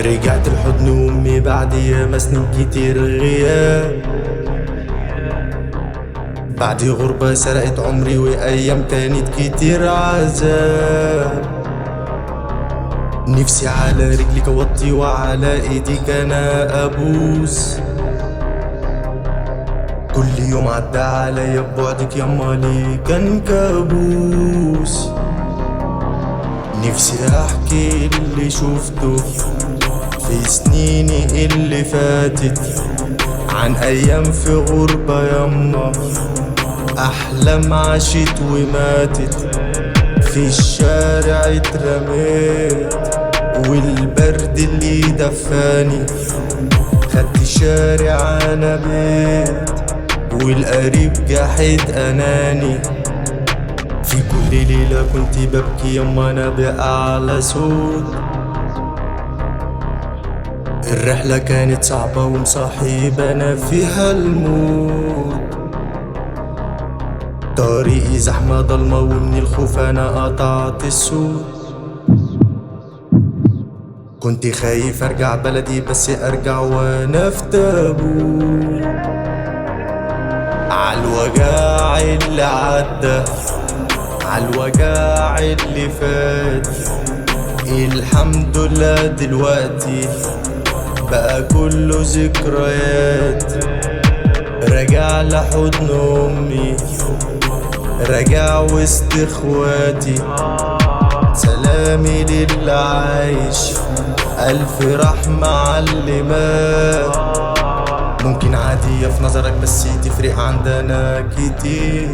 رجعت لحضن امي بعد ياما سنين كتير غياب، بعد غربة سرقت عمري وايام كانت كتير عذاب. نفسي على رجلك اوطي وعلى ايديك انا ابوس، كل يوم عدى عليا ببعدك يما ليه كان كابوس. نفسي احكي اللي شفته في سنيني اللي فاتت، عن ايام في غربة يما، احلام عاشت وماتت، في الشارع اترميت والبرد اللي دفاني، خدت شارع انا بيت والقريب جحد اناني. في كل ليلة كنت ببكي يما انا بأعلى صوت، الرحلة كانت صعبة ومصاحب انا فيها الموت، طريقي زحمة ضلمة ومن الخوف انا قطعت الصوت. كنت خايف ارجع بلدي بس ارجع وانا في تابوت، عالوجاع اللي عدى عالوجاع اللي فات، الحمد لله دلوقتي بقى كله ذكريات. راجع لحضن امي، راجع وسط اخواتي، سلامي للي عايش، الف رحمة عاللي مات. ممكن عادية في نظرك بس تفرق عندنا كتير،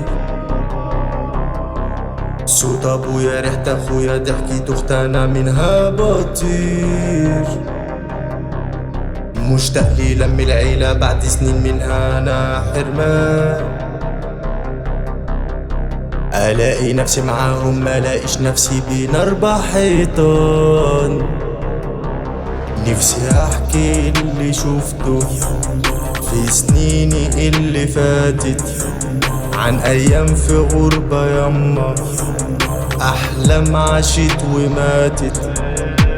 صوت ابويا ريحة اخويا ضحكة اختنا منها بطير، مشتاق للم العيلة بعد سنين منها انا حرمان. الاقي نفسي معاهم ملاقيش نفسي بين اربع حيطان. نفسي احكي اللي شفته في سنيني اللي فاتت، عن ايام في غربة يما، احلام عاشت وماتت،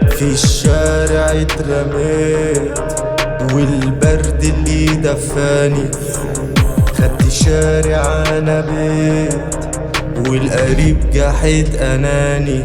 في الشارع اترميت والبرد اللي دفاني، خدت شارع انا بيت والقريب جحد اناني.